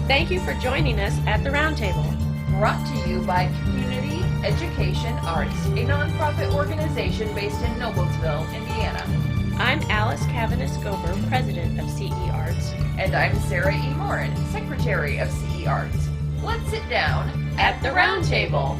Thank you for joining us at the Roundtable. Brought to you by Community Education Arts, a nonprofit organization based in Noblesville, Indiana. I'm Alice Cavanis-Gober, president of CEArts. And I'm Sarah E. Morin, secretary of CEArts. Let's sit down at the Roundtable.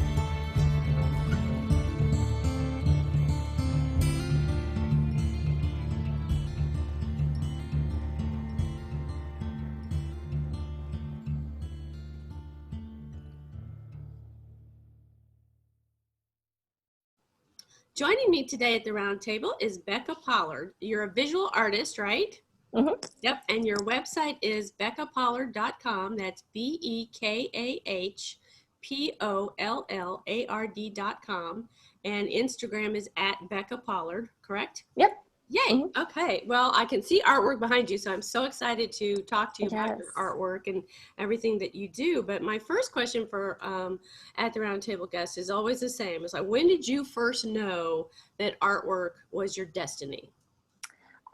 Joining me today at the Roundtable is Bekah Pollard. You're a visual artist, right? Mm-hmm. Yep, and your website is bekahpollard.com. That's BekahPollard.com. And Instagram is at Bekah Pollard, correct? Yep. Yay. Mm-hmm. Okay. Well, I can see artwork behind you, so I'm so excited to talk to you about your artwork and everything that you do. But my first question for at the Roundtable guest is always the same. It's like, when did you first know that artwork was your destiny?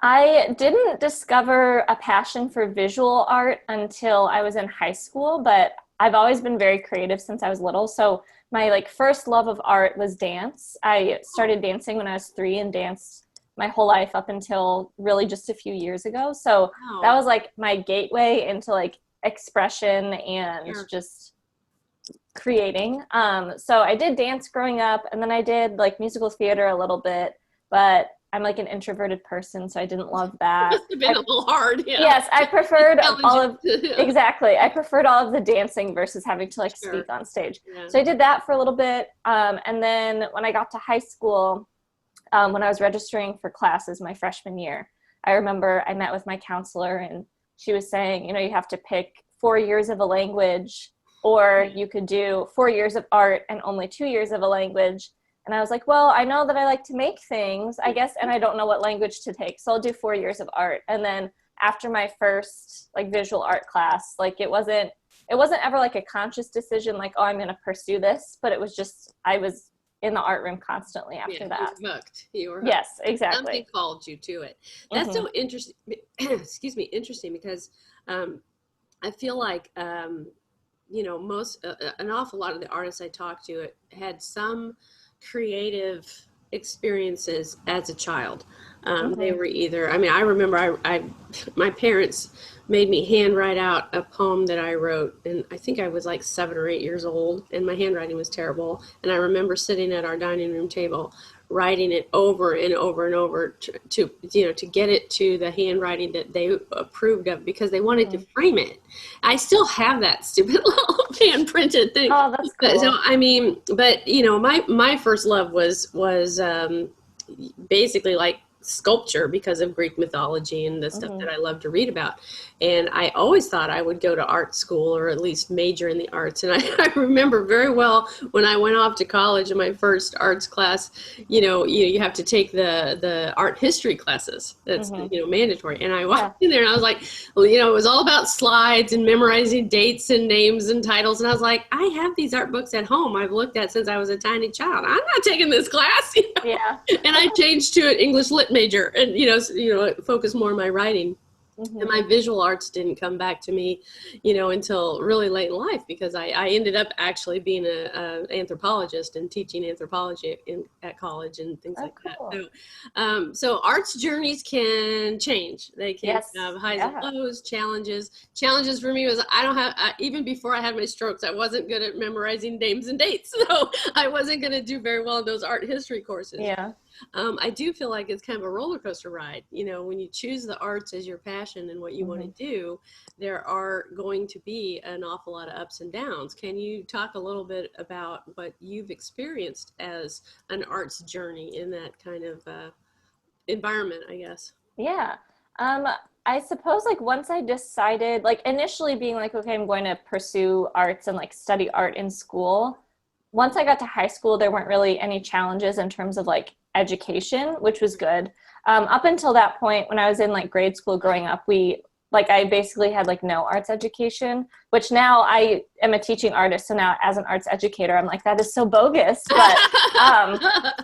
I didn't discover a passion for visual art until I was in high school, but I've always been very creative since I was little. So my first love of art was dance. I started dancing when I was 3 and danced my whole life up until really just a few years ago. So that was my gateway into expression and just creating. So I did dance growing up, and then I did musical theater a little bit, but I'm an introverted person, so I didn't love that. Must have been a little hard. Yeah. Yes, I preferred exactly. I preferred all of the dancing versus having to speak on stage. Yeah. So I did that for a little bit, and then when I got to high school, when I was registering for classes my freshman year, I remember I met with my counselor, and she was saying, you have to pick 4 years of a language, or you could do 4 years of art and only 2 years of a language. And I was like, well, I know that I like to make things, I guess, and I don't know what language to take, so I'll do 4 years of art. And then after my first visual art class, it wasn't ever a conscious decision oh, I'm going to pursue this, but it was just I was in the art room constantly after that. You were hooked. Yes, exactly. Something called you to it. That's so interesting. Excuse me, interesting, because I feel like an awful lot of the artists I talked to had some creative experiences as a child. They were either, I remember my parents made me handwrite out a poem that I wrote, and I think I was 7 or 8 years old, and my handwriting was terrible. And I remember sitting at our dining room table writing it over and over and over to get it to the handwriting that they approved of, because they wanted to frame it. I still have that stupid little hand printed thing. Oh, that's cool. So but my first love was basically sculpture, because of Greek mythology and the stuff that I love to read about. And I always thought I would go to art school, or at least major in the arts. And I remember very well when I went off to college in my first arts class, you have to take the art history classes. That's mandatory. And I walked in there, and I was like, it was all about slides and memorizing dates and names and titles. And I was like, I have these art books at home I've looked at since I was a tiny child. I'm not taking this class. Yeah. And I changed to an English lit major, and focus more on my writing. And my visual arts didn't come back to me, until really late in life, because I ended up actually being an anthropologist and teaching anthropology at college and things that. So arts journeys can change. They can have highs and lows, challenges. Challenges for me was even before I had my strokes, I wasn't good at memorizing names and dates. So I wasn't going to do very well in those art history courses. Yeah. I do feel like it's kind of a roller coaster ride. When you choose the arts as your passion and what you want to do, there are going to be an awful lot of ups and downs. Can you talk a little bit about what you've experienced as an arts journey in that kind of environment, I guess? Yeah. I suppose once I decided, initially being okay, I'm going to pursue arts and study art in school. Once I got to high school, there weren't really any challenges in terms of education, which was good. Up until that point, when I was in grade school growing up, I basically had no arts education, which now I am a teaching artist. So now as an arts educator, I'm that is so bogus. But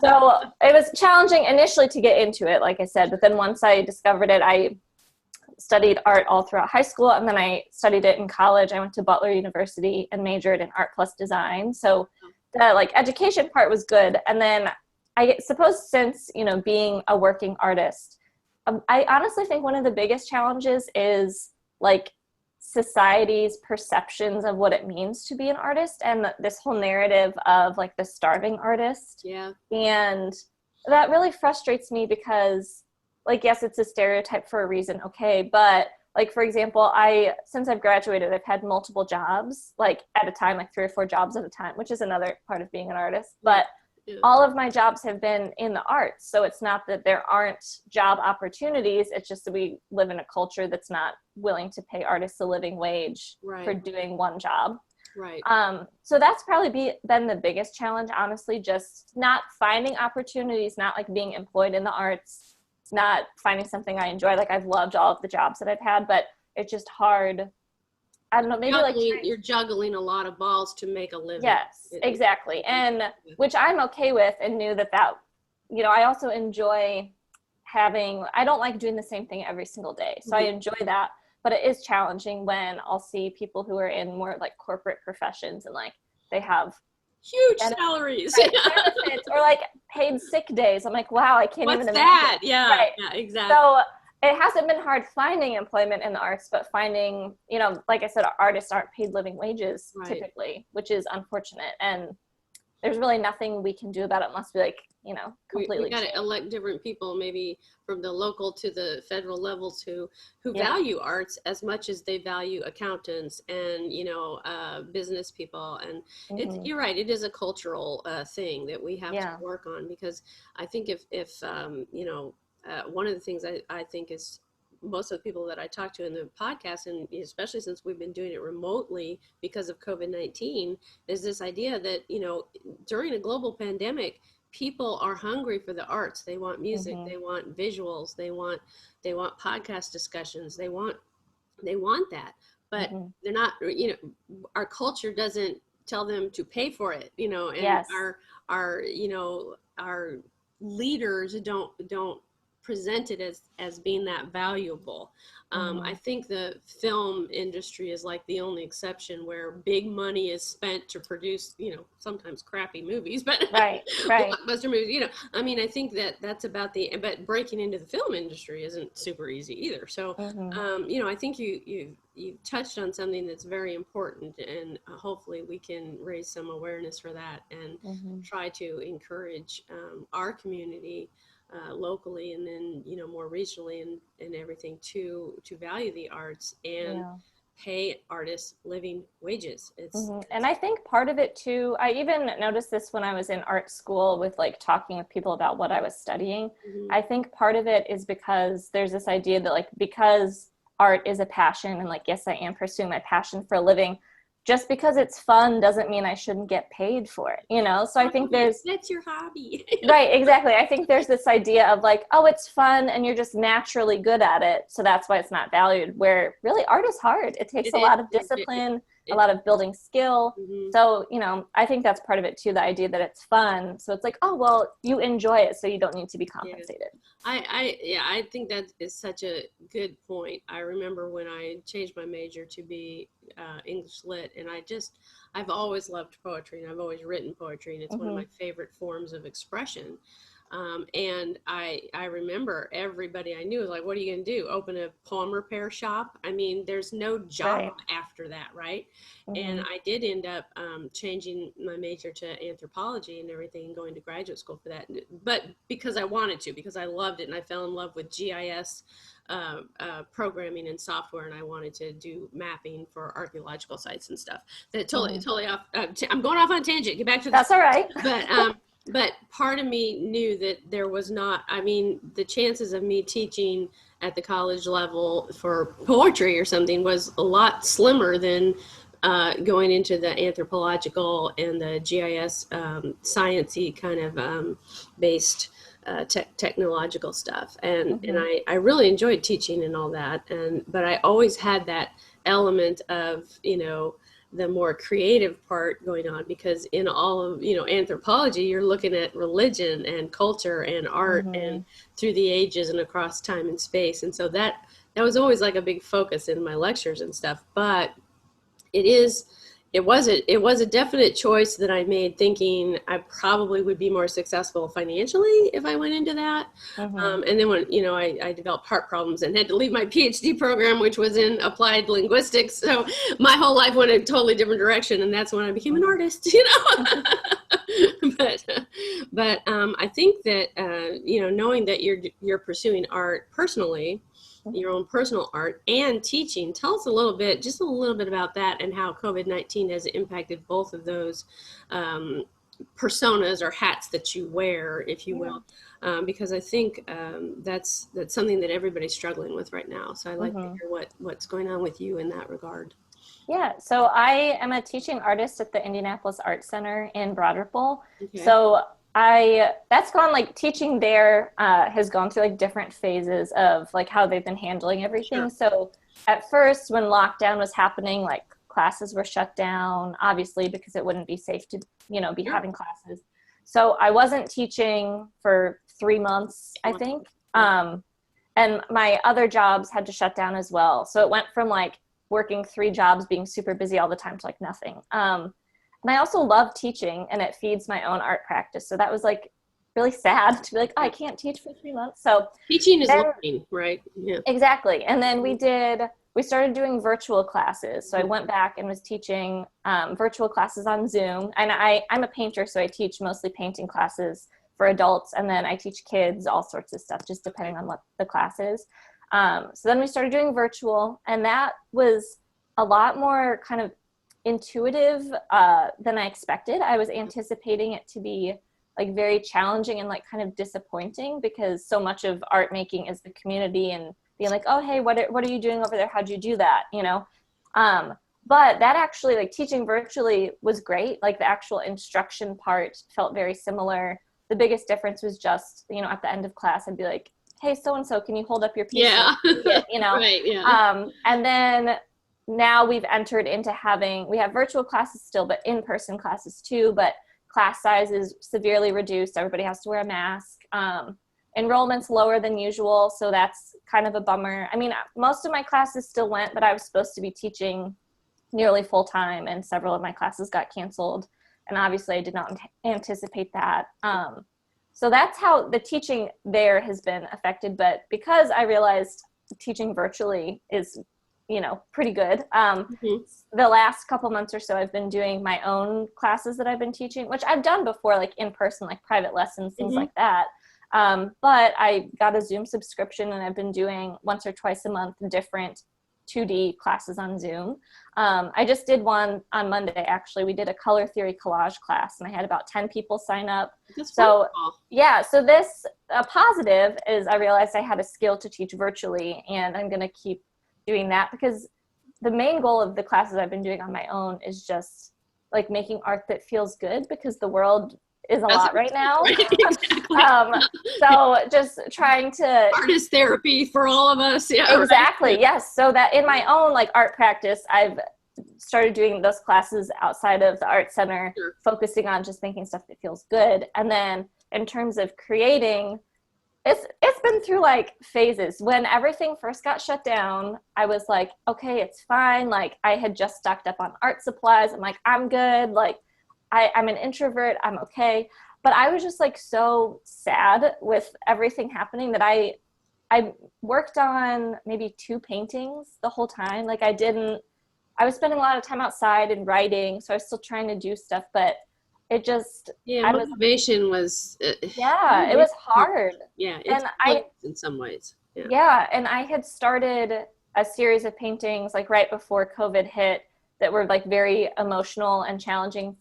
so it was challenging initially to get into it, like I said, but then once I discovered it, I studied art all throughout high school, and then I studied it in college. I went to Butler University and majored in art plus design. So the like education part was good. And then I suppose since, you know, being a working artist, I honestly think one of the biggest challenges is like society's perceptions of what it means to be an artist, and this whole narrative of like the starving artist. Yeah. And that really frustrates me because, like, yes, it's a stereotype for a reason, okay, but like, for example, since I've graduated, I've had multiple jobs, like at a time, like 3 or 4 jobs at a time, which is another part of being an artist. But all of my jobs have been in the arts. So it's not that there aren't job opportunities. It's just that we live in a culture that's not willing to pay artists a living wage for doing one job. Right. So that's probably been the biggest challenge, honestly, just not finding opportunities, not like being employed in the arts, not finding something I enjoy. Like, I've loved all of the jobs that I've had, but it's just hard. I don't know, maybe you're juggling a lot of balls to make a living. Yes, exactly. And which I'm okay with, and knew that, you know, I also enjoy I don't like doing the same thing every single day. So I enjoy that, but it is challenging when I'll see people who are in more like corporate professions and like they have huge salaries, benefits, or like paid sick days. I'm like, wow, I can't even imagine. What's that? Yeah, yeah, exactly. So it hasn't been hard finding employment in the arts, but finding, you know, like I said, artists aren't paid living wages typically, which is unfortunate. And there's really nothing we can do about it unless we, like, you know, completely we got to elect different people, maybe from the local to the federal levels, who value arts as much as they value accountants and, you know, business people. And you're right, it is a cultural thing that we have to work on, because I think if you know, one of the things I think is most of the people that I talk to in the podcast, and especially since we've been doing it remotely because of COVID-19, is this idea that, you know, during a global pandemic, people are hungry for the arts. They want music, they want visuals, they want podcast discussions, they want that, but they're not, you know, our culture doesn't tell them to pay for it, you know, and our you know, our leaders don't present it as being that valuable. I think the film industry is like the only exception where big money is spent to produce, you know, sometimes crappy movies, but blockbuster movies, you know. I mean, I think that's about but breaking into the film industry isn't super easy either. So, you know, I think you touched on something that's very important, and hopefully we can raise some awareness for that and try to encourage our community locally, and then, you know, more regionally and everything, to value the arts and pay artists living wages. And I think part of it too, I even noticed this when I was in art school with like talking with people about what I was studying. I think part of it is because there's this idea that, like, because art is a passion, and like, yes, I am pursuing my passion for a living, just because it's fun doesn't mean I shouldn't get paid for it, you know? So I think that's your hobby. Right, exactly. I think there's this idea of like, oh, it's fun and you're just naturally good at it, so that's why it's not valued, where really art is hard. It takes a lot of discipline, a lot of building skill. So, you know, I think that's part of it too, the idea that it's fun. So it's like, oh, well, you enjoy it, so you don't need to be compensated. I think that is such a good point. I remember when I changed my major to be English Lit, and I've always loved poetry, and I've always written poetry, and it's one of my favorite forms of expression. And I remember everybody I knew was like, what are you going to do? Open a poem repair shop? I mean, there's no job after that, right? And I did end up changing my major to anthropology and everything, and going to graduate school for that. But because I wanted to, because I loved it, and I fell in love with GIS programming and software, and I wanted to do mapping for archaeological sites and stuff. That totally off. I'm going off on a tangent. Get back to that's all right. But part of me knew that there was not, I mean, the chances of me teaching at the college level for poetry or something was a lot slimmer than going into the anthropological and the GIS science-y kind of based technological stuff. And I really enjoyed teaching and all that. But I always had that element of, you know, the more creative part going on, because in all of, you know, anthropology, you're looking at religion and culture and art and through the ages and across time and space. And so that that was always like a big focus in my lectures and stuff. But it was a definite choice that I made, thinking I probably would be more successful financially if I went into that. And then when, I developed heart problems and had to leave my PhD program, which was in applied linguistics. So my whole life went a totally different direction. And that's when I became an artist, but I think that, knowing that you're pursuing art personally, your own personal art and teaching. Tell us just a little bit about that and how COVID-19 has impacted both of those personas or hats that you wear, if you will, because I think that's something that everybody's struggling with right now. So I'd like to hear what's going on with you in that regard. Yeah, so I am a teaching artist at the Indianapolis Art Center in Broad Ripple. Okay. So that's gone, like, teaching there has gone through like different phases of like how they've been handling everything. Sure. So at first, when lockdown was happening, like, classes were shut down, obviously, because it wouldn't be safe to, be having classes. So I wasn't teaching for 3 months, I think. And my other jobs had to shut down as well. So it went from like working 3 jobs, being super busy all the time, to like nothing. And I also love teaching, and it feeds my own art practice. So that was like really sad to be like, oh, I can't teach for 3 months. So teaching is learning, right? Yeah. Exactly. And then we started doing virtual classes. So I went back and was teaching virtual classes on Zoom. And I'm a painter, so I teach mostly painting classes for adults. And then I teach kids all sorts of stuff, just depending on what the class is. So then we started doing virtual, and that was a lot more kind of intuitive than I expected. I was anticipating it to be like very challenging and like kind of disappointing, because so much of art making is the community and being like, oh, hey, what are you doing over there? How'd you do that? But that actually, like, teaching virtually was great. Like, the actual instruction part felt very similar. The biggest difference was just, at the end of class, I'd be like, hey, so-and-so, can you hold up your piece? Yeah. Right, yeah. And then now we've entered into we have virtual classes still, but in-person classes too, but class size is severely reduced. Everybody has to wear a mask. Enrollment's lower than usual, so that's kind of a bummer. I mean, most of my classes still went, but I was supposed to be teaching nearly full time, and several of my classes got canceled. And obviously I did not anticipate that. So that's how the teaching there has been affected. But because I realized teaching virtually is, pretty good. The last couple months or so, I've been doing my own classes that I've been teaching, which I've done before, like in person, like private lessons, things like that. But I got a Zoom subscription, and I've been doing once or twice a month different 2D classes on Zoom. I just did one on Monday, actually. We did a color theory collage class, and I had about 10 people sign up. That's so wonderful. Yeah, so this positive is I realized I had a skill to teach virtually, and I'm going to keep doing that, because the main goal of the classes I've been doing on my own is just like making art that feels good, because the world is a lot right now. Right, exactly. So just trying to artist therapy for all of us. Yeah, exactly. Right. Yes. So that in my own like art practice, I've started doing those classes outside of the art center, Sure. focusing on just making stuff that feels good. And then in terms of creating, it's been through like phases. When everything first got shut down, I was like, okay, it's fine. Like, I had just stocked up on art supplies. I'm like, I'm good. Like, I'm an introvert. I'm okay. But I was just like so sad with everything happening that I worked on maybe 2 paintings the whole time. Like, I was spending a lot of time outside and writing. So I was still trying to do stuff, but it just, motivation was it was hard. Yeah, it's in some ways. And I had started a series of paintings like right before COVID hit that were like very emotional and challenging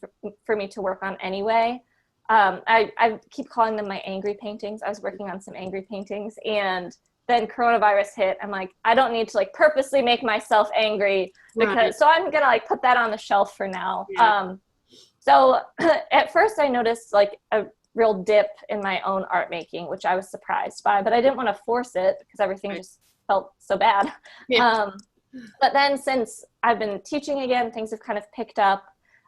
for me to work on anyway. I keep calling them my angry paintings. I was working on some angry paintings, and then coronavirus hit. I'm like, I don't need to like purposely make myself angry, because so I'm gonna like put that on the shelf for now. So at first I noticed like a real dip in my own art making, which I was surprised by, but I didn't want to force it because everything just felt so bad. But then since I've been teaching again, things have kind of picked up.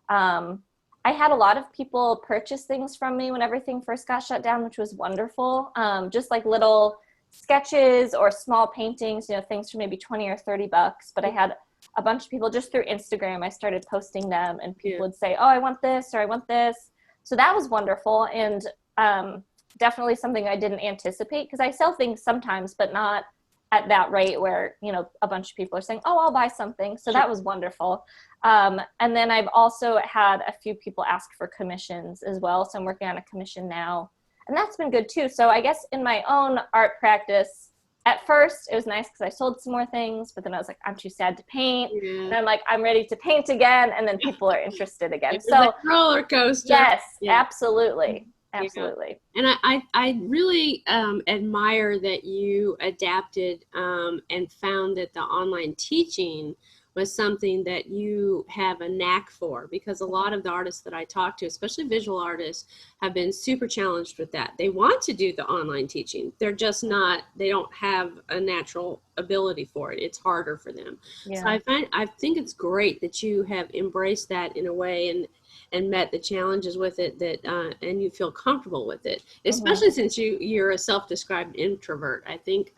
I had a lot of people purchase things from me when everything first got shut down, which was wonderful. Just like little sketches or small paintings, things for maybe 20 or 30 bucks. But I had a bunch of people just through Instagram. I started posting them, and people would say, oh, I want this, or I want this. So that was wonderful. And definitely something I didn't anticipate, because I sell things sometimes, but not at that rate where, a bunch of people are saying, oh, I'll buy something. So that was wonderful. And then I've also had a few people ask for commissions as well. So I'm working on a commission now, and that's been good too. So I guess in my own art practice, at first it was nice because I sold some more things, but then I was like, I'm too sad to paint. And I'm like, I'm ready to paint again. And then people are interested again. It's so roller coaster. Yes, absolutely. Absolutely. Yeah. And I really admire that you adapted and found that the online teaching was something that you have a knack for, because a lot of the artists that I talk to, especially visual artists, have been super challenged with that. They want to do the online teaching. They're just not, they don't have a natural ability for it. It's harder for them. So I think it's great that you have embraced that in a way and met the challenges with it, that and you feel comfortable with it, especially since you're a self-described introvert. I think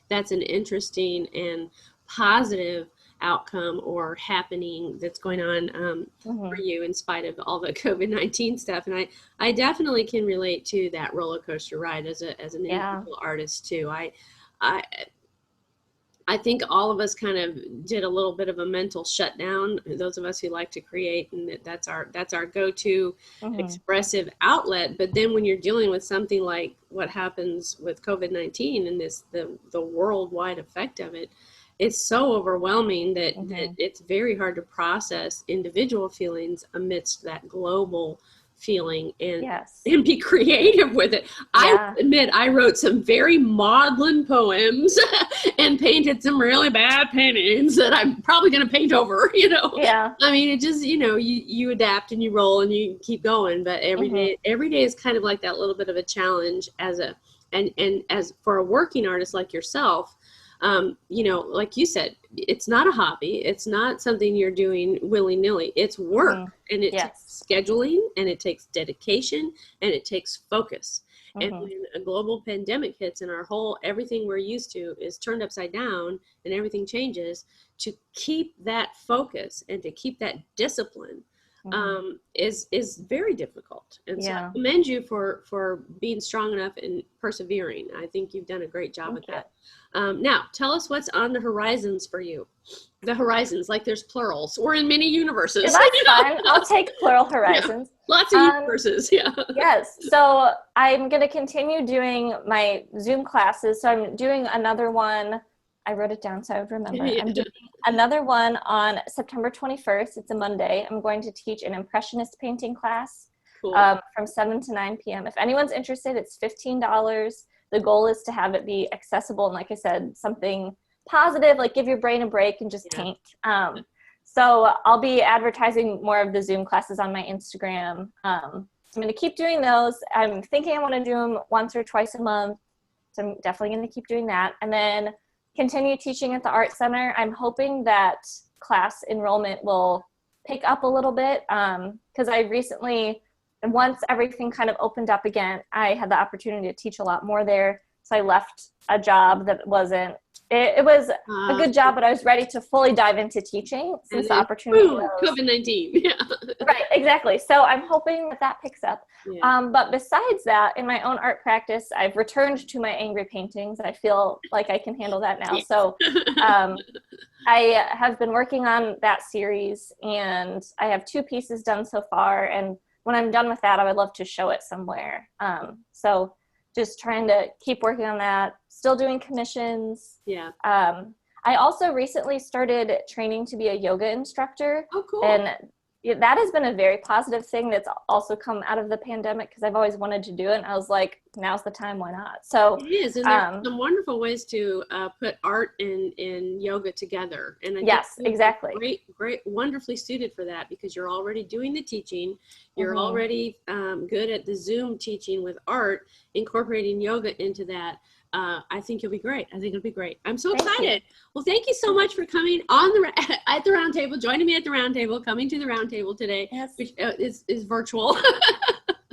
that's an interesting and positive outcome or happening that's going on for you in spite of all the COVID-19 stuff. And I definitely can relate to that roller coaster ride as an individual artist too. I think all of us kind of did a little bit of a mental shutdown, those of us who like to create, and that's our go-to expressive outlet. But then when you're dealing with something like what happens with COVID-19 and the worldwide effect of it, it's so overwhelming that it's very hard to process individual feelings amidst that global feeling and be creative with it. I admit I wrote some very maudlin poems and painted some really bad paintings that I'm probably going to paint over, I mean, it just, you adapt and you roll and you keep going, but every day is kind of like that little bit of a challenge as for a working artist like yourself. Like you said, it's not a hobby. It's not something you're doing willy-nilly. It's work, and it takes scheduling, and it takes dedication, and it takes focus. And when a global pandemic hits and everything we're used to is turned upside down and everything changes, to keep that focus and to keep that discipline is very difficult. And so I commend you for being strong enough and persevering. I think you've done a great job with that. Now, tell us what's on the horizons for you. The horizons, like there's plurals. We're in many universes. Yeah, that's fine. I'll take plural horizons. Lots of universes, Yes. So I'm going to continue doing my Zoom classes. So I'm doing another one. I wrote it down so I would remember. I'm doing another one on September 21st. It's a Monday. I'm going to teach an Impressionist painting class from 7 to 9 p.m. If anyone's interested, it's $15. The goal is to have it be accessible and, like I said, something positive, like give your brain a break and just paint. So I'll be advertising more of the Zoom classes on my Instagram. I'm going to keep doing those. I'm thinking I want to do them once or twice a month. So I'm definitely going to keep doing that. And then continue teaching at the Art Center. I'm hoping that class enrollment will pick up a little bit because I recently, once everything kind of opened up again, I had the opportunity to teach a lot more there. So I left a job that wasn't, it was a good job, but I was ready to fully dive into teaching since the opportunity arose. COVID-19, Right, exactly. So I'm hoping that picks up. But besides that, in my own art practice, I've returned to my angry paintings. I feel like I can handle that now. So I have been working on that series, and I have 2 pieces done so far. And when I'm done with that, I would love to show it somewhere. So just trying to keep working on that, still doing commissions. I also recently started training to be a yoga instructor. Oh, cool. And that has been a very positive thing that's also come out of the pandemic, because I've always wanted to do it. And I was like, now's the time, why not? So it is. And there's some wonderful ways to put art and yoga together. And I think exactly. Great, wonderfully suited for that, because you're already doing the teaching. You're already good at the Zoom teaching with art, incorporating yoga into that. I think you'll be great. I think it'll be great. I'm so excited. Well, thank you so much for coming at the round table, joining me at the round table, coming to the round table today, which is virtual.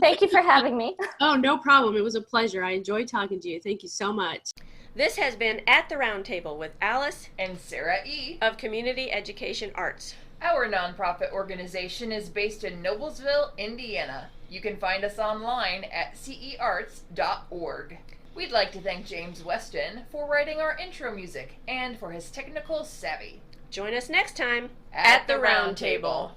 Thank you for having me. Oh, no problem. It was a pleasure. I enjoyed talking to you. Thank you so much. This has been At the Round Table with Alice and Sarah E. of Community Education Arts. Our nonprofit organization is based in Noblesville, Indiana. You can find us online at CEArts.org. We'd like to thank James Weston for writing our intro music and for his technical savvy. Join us next time at the Round Table.